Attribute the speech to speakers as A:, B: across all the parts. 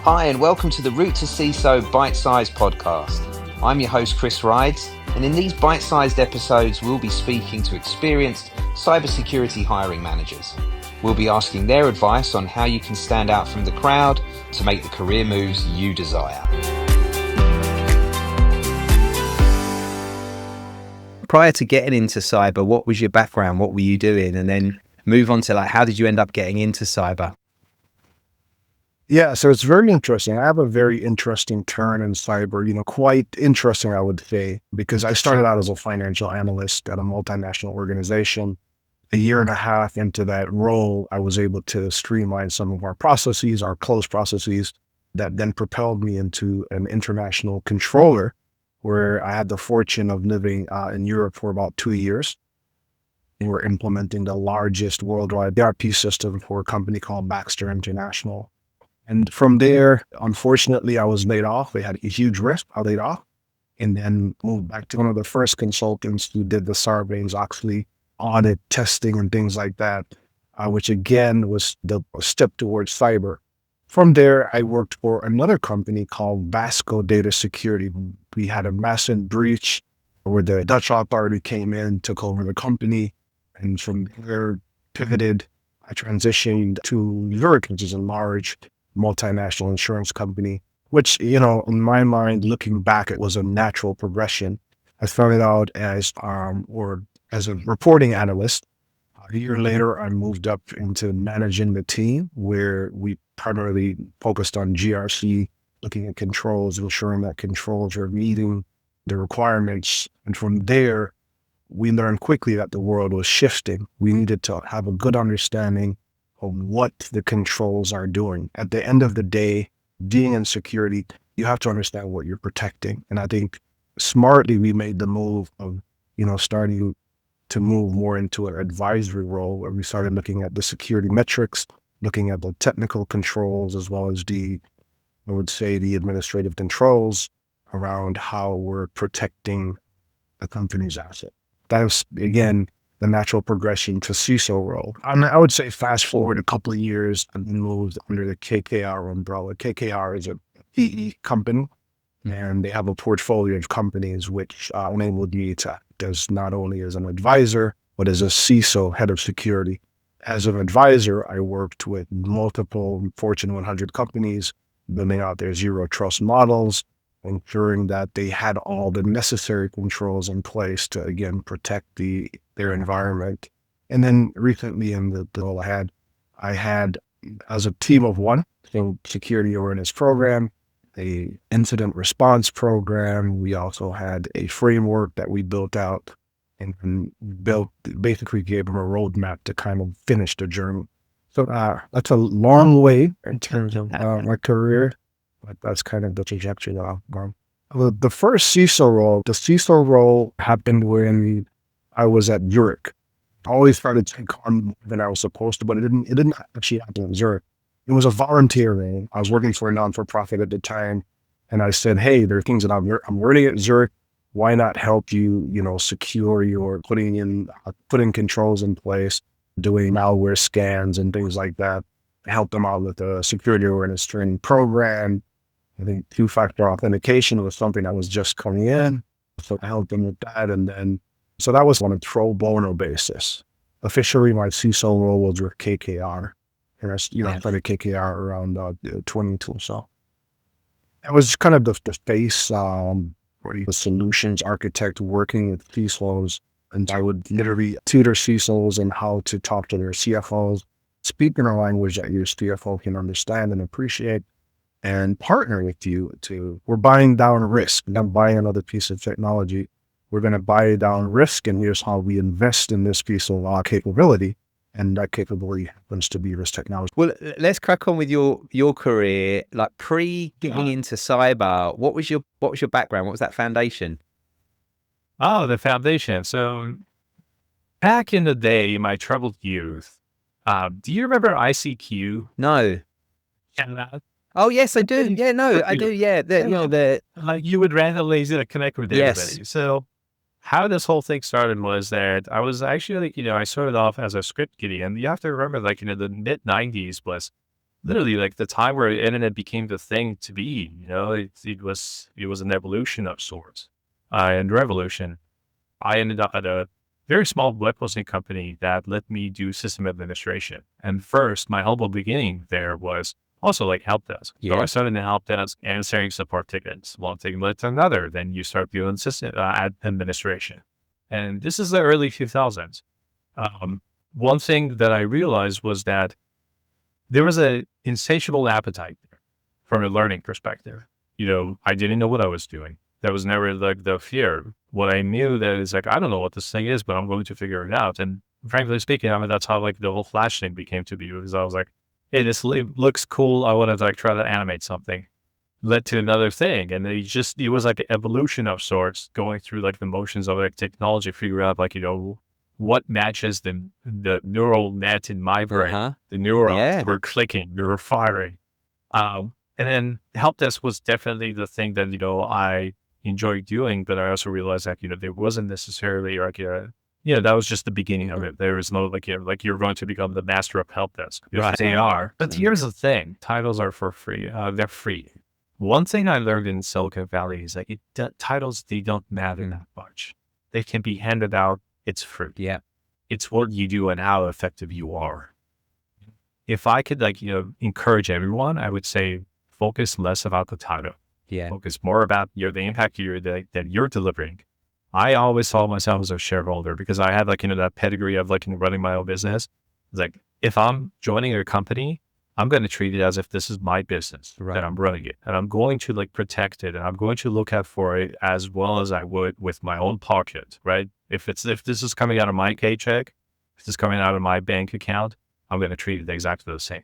A: Hi, and welcome to the Route to CISO Byte Size podcast. I'm your host, Chris Rides, and in these bite-sized episodes, we'll be speaking to experienced cybersecurity hiring managers. We'll be asking their advice on how you can stand out from the crowd to make the career moves you desire. Prior to getting into cyber, what was your background? What were you doing? And then move on to how did you end up getting into cyber?
B: Yeah, so it's very interesting. I have a very interesting turn in cyber, quite interesting, I would say, because I started out as a financial analyst at a multinational organization. A year and a half into that role, I was able to streamline some of our processes, our closed processes, that then propelled me into an international controller, where I had the fortune of living in Europe for about 2 years. We were implementing the largest worldwide ERP system for a company called Baxter International. And from there, unfortunately, I was laid off. They had a huge risk. I laid off and then moved back to one of the first consultants who did the Sarbanes-Oxley audit testing and things like that, which again was the step towards cyber. From there, I worked for another company called Vasco Data Security. We had a massive breach where the Dutch authority came in, took over the company, and from there pivoted. I transitioned to Zurich, which is a large multinational insurance company, which, in my mind, looking back, it was a natural progression. I started out as a reporting analyst. A year later, I moved up into managing the team, where we primarily focused on GRC, looking at controls, ensuring that controls are meeting the requirements. And from there, we learned quickly that the world was shifting. We needed to have a good understanding of what the controls are doing. At the end of the day, being in security, you have to understand what you're protecting. And I think smartly, we made the move of, starting to move more into an advisory role, where we started looking at the security metrics, looking at the technical controls, as well as the administrative controls around how we're protecting the company's asset. That was, again, the natural progression to CISO role. And I would say fast forward a couple of years and moved under the KKR umbrella. KKR is a PE company, and they have a portfolio of companies which enabled me to act as not only as an advisor, but as a CISO, head of security. As an advisor, I worked with multiple Fortune 100 companies, building out their zero trust models, ensuring that they had all the necessary controls in place to, again, protect their environment. And then recently in the role I had as a team of one, so security awareness program, a incident response program. We also had a framework that we built out and basically gave them a roadmap to kind of finish the journey. So that's a long way in terms of my career. But that's kind of the trajectory that I've gone. The first the CISO role happened when I was at Zurich. I always started to take on more than I was supposed to, but it didn't actually happen in Zurich. It was a volunteer role. I was working for a non-for-profit at the time, and I said, hey, there are things that I'm learning at Zurich. Why not help you, secure your putting controls in place, doing malware scans and things like that. Help them out with the security awareness training program. I think two-factor authentication was something that was just coming in. So I helped them with that. And then, so that was on a pro bono basis. Officially, my CISO role was with KKR. And I started KKR around 22. So it was kind of the face, the solutions architect working with CISOs. And I would literally tutor CISOs in how to talk to their CFOs, speak in a language that your CFO can understand and appreciate, and partner with you we're buying down risk, not buying another piece of technology. We're going to buy down risk, and here's how we invest in this piece of capability. And that capability happens to be risk technology.
A: Well, let's crack on with your career. Like pre-getting into cyber, what was your background? What was that foundation?
C: Oh, the foundation. So back in the day, in my troubled youth, do you remember ICQ?
A: No.
C: Yeah.
A: Oh, yes, I do. Yeah, no, I do. Yeah.
C: Like you would randomly connect with everybody.
A: Yes.
C: So how this whole thing started was that I was actually, I started off as a script kiddie, and you have to remember, the mid 90s was literally like the time where internet became the thing to be. It was an evolution of sorts, and revolution. I ended up at a very small web hosting company that let me do system administration. And first, my humble beginning there was also like help desk. So
A: Yeah.
C: I started in help desk answering support tickets. One thing led to another. Then you start doing system administration. And this is the early 2000s. One thing that I realized was that there was an insatiable appetite there from a learning perspective. I didn't know what I was doing. That was never like the fear. What I knew that is like, I don't know what this thing is, but I'm going to figure it out. And frankly speaking, that's how like the whole Flash thing became to be, because I was like, hey, this looks cool. I want to like try to animate something. Led to another thing. And it was like an evolution of sorts, going through like the motions of like technology, figure out like, what matches the neural net in my brain. The neurons were clicking, they were firing. And then help desk was definitely the thing that, I enjoyed doing, but I also realized that, there wasn't necessarily like, that was just the beginning of it. There was no like, you're going to become the master of help desk.
A: Right.
C: They are. But here's the thing. Titles are for free. They're free. One thing I learned in Silicon Valley is like titles, they don't matter that much. They can be handed out. It's free.
A: Yeah.
C: It's what you do and how effective you are. If I could like, encourage everyone, I would say focus less about the title.
A: Yeah.
C: Focus more about the impact that you're delivering. I always saw myself as a shareholder because I had like, that pedigree of like running my own business. It's like, if I'm joining a company, I'm going to treat it as if this is my business that I'm running it, and I'm going to like protect it, and I'm going to look out for it as well as I would with my own pocket, right? If this is coming out of my paycheck, if this is coming out of my bank account, I'm going to treat it exactly the same.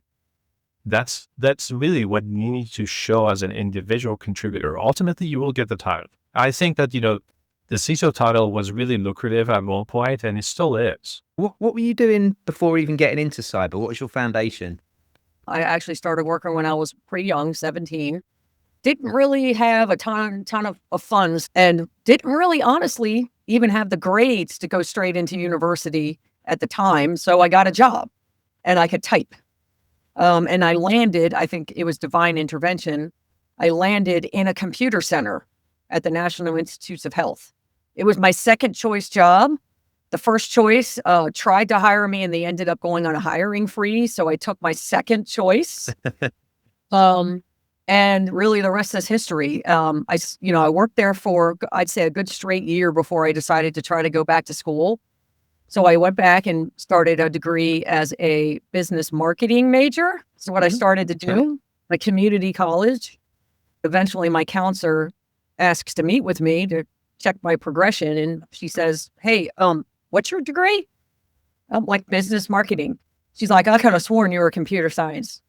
C: That's really what you need to show as an individual contributor. Ultimately, you will get the title. I think that, the CISO title was really lucrative at one point, and it still is.
A: What were you doing before even getting into cyber? What was your foundation?
D: I actually started working when I was pretty young, 17. Didn't really have a ton of funds, and didn't really honestly even have the grades to go straight into university at the time. So I got a job and I could type. And I landed, I think it was divine intervention. I landed in a computer center at the National Institutes of Health. It was my second choice job. The first choice tried to hire me, and they ended up going on a hiring freeze. So I took my second choice. And really the rest is history. I worked there for, I'd say, a good straight year before I decided to try to go back to school. So I went back and started a degree as a business marketing major. So what I started to do, a community college. Eventually my counselor asks to meet with me to check my progression. And she says, hey, what's your degree? I'm like, business marketing. She's like, I could have sworn you were computer science.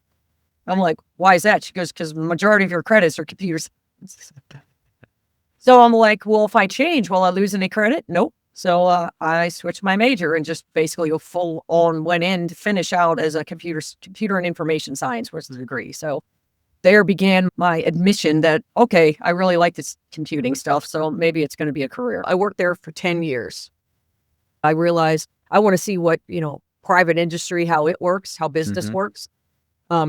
D: I'm like, why is that? She goes, because the majority of your credits are computer science. So I'm like, well, if I change, will I lose any credit? Nope. So I switched my major and just basically full on went in to finish out as a computer and information science was the degree. So there began my admission that, okay, I really like this computing stuff. So maybe it's going to be a career. I worked there for 10 years. I realized I want to see what, private industry, how it works, how business works.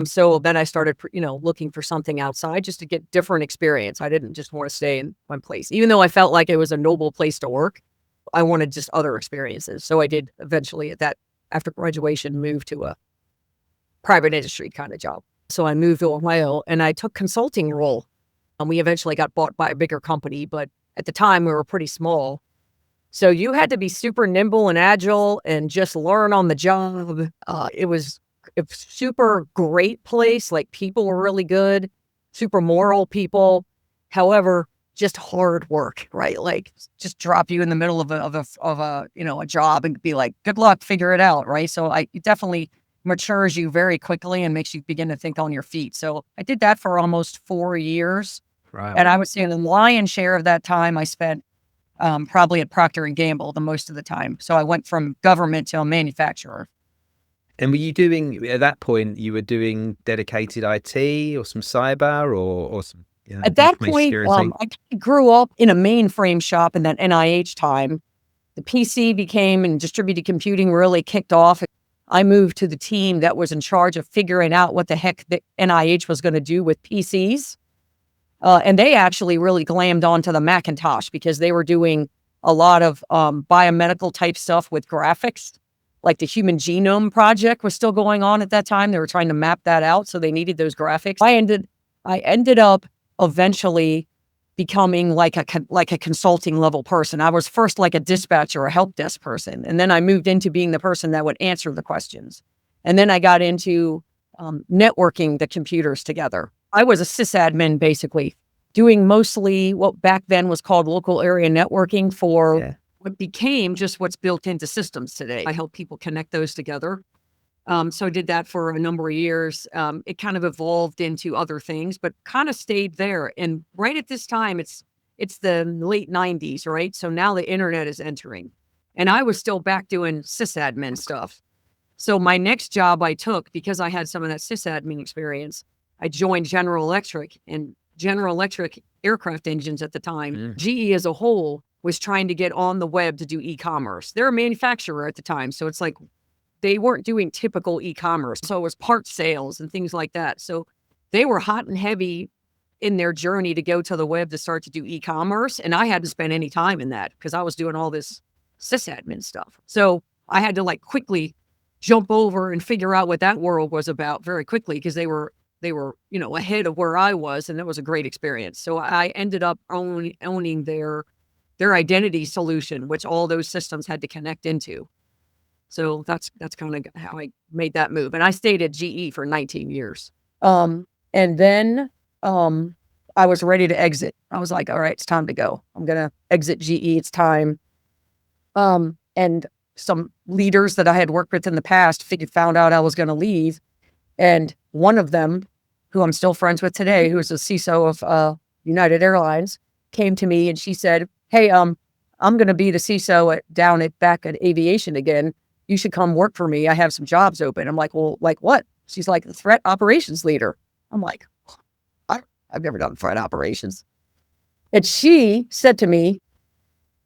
D: So then I started, looking for something outside just to get different experience. I didn't just want to stay in one place, even though I felt like it was a noble place to work. I wanted just other experiences. So I did eventually after graduation, move to a private industry kind of job. So I moved to Ohio and I took consulting role. And we eventually got bought by a bigger company, but at the time we were pretty small. So you had to be super nimble and agile and just learn on the job. It was a super great place. Like people were really good, super moral people. However, just hard work, right? Like just drop you in the middle of a job and be like, good luck, figure it out, right? So it definitely matures you very quickly and makes you begin to think on your feet. So I did that for almost 4 years.
A: Right.
D: And I would say the lion's share of that time I spent probably at Procter & Gamble the most of the time. So I went from government to a manufacturer.
A: And were you doing, at that point, you were doing dedicated IT or some cyber or some...
D: At that point, I grew up in a mainframe shop in that NIH time. The PC became and distributed computing really kicked off. I moved to the team that was in charge of figuring out what the heck the NIH was going to do with PCs. And they actually really glammed onto the Macintosh because they were doing a lot of biomedical type stuff with graphics. Like the Human Genome Project was still going on at that time. They were trying to map that out, so they needed those graphics. I ended up eventually becoming like a consulting level person. I was first like a dispatcher, a help desk person, and then I moved into being the person that would answer the questions. And then I got into networking the computers together. I was a sysadmin, basically, doing mostly what back then was called local area networking for what became just what's built into systems today. I help people connect those together. So I did that for a number of years. It kind of evolved into other things, but kind of stayed there. And right at this time, it's the late 90s, right? So now the internet is entering. And I was still back doing sysadmin stuff. So my next job I took, because I had some of that sysadmin experience, I joined General Electric, and General Electric aircraft engines at the time, GE as a whole was trying to get on the web to do e-commerce. They're a manufacturer at the time. So it's like, they weren't doing typical e-commerce. So it was part sales and things like that. So they were hot and heavy in their journey to go to the web to start to do e-commerce. And I hadn't spent any time in that because I was doing all this sysadmin stuff. So I had to like quickly jump over and figure out what that world was about very quickly because they were, ahead of where I was. And that was a great experience. So I ended up owning their identity solution, which all those systems had to connect into. So that's kind of how I made that move. And I stayed at GE for 19 years. And then I was ready to exit. I was like, all right, it's time to go. I'm going to exit GE. It's time. And some leaders that I had worked with in the past found out I was going to leave. And one of them, who I'm still friends with today, who is a CISO of United Airlines, came to me and she said, hey, I'm going to be the CISO back at aviation again. You should come work for me. I have some jobs open. I'm like, well, like what? She's like, the threat operations leader. I'm like, I've never done threat operations. And she said to me,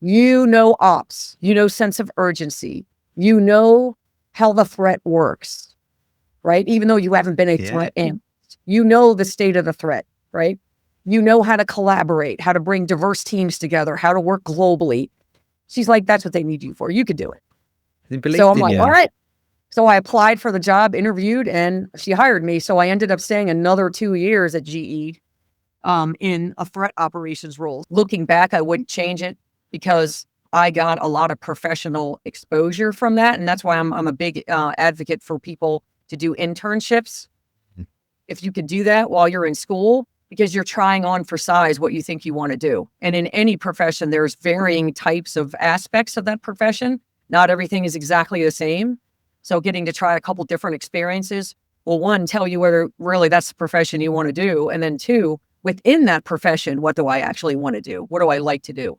D: ops, sense of urgency, how the threat works, right? Even though you haven't been a threat analyst, the state of the threat, right? How to collaborate, how to bring diverse teams together, how to work globally. She's like, that's what they need you for. You could do it. So I'm like, all right. So I applied for the job, interviewed, and she hired me. So I ended up staying another 2 years at GE in a threat operations role. Looking back, I wouldn't change it because I got a lot of professional exposure from that. And that's why I'm a big advocate for people to do internships. If you can do that while you're in school, because you're trying on for size what you think you want to do. And in any profession, there's varying types of aspects of that profession. Not everything is exactly the same. So getting to try a couple different experiences will, one, tell you whether really that's the profession you want to do. And then two, within that profession, what do I actually want to do? What do I like to do?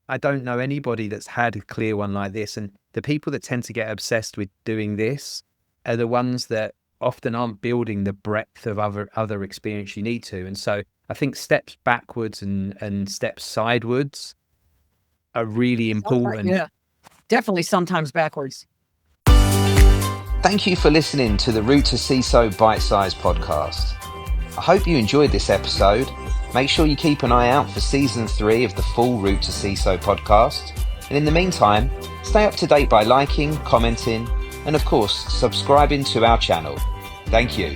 A: I don't know anybody that's had a clear one like this. And the people that tend to get obsessed with doing this are the ones that often aren't building the breadth of other experience you need to. And so I think steps backwards and steps sidewards are really important.
D: Yeah. Definitely sometimes backwards.
A: Thank you for listening to the Route to CISO Byte Size podcast. I hope you enjoyed this episode. Make sure you keep an eye out for season 3 of the full Route to CISO podcast. And in the meantime, stay up to date by liking, commenting, and of course, subscribing to our channel. Thank you.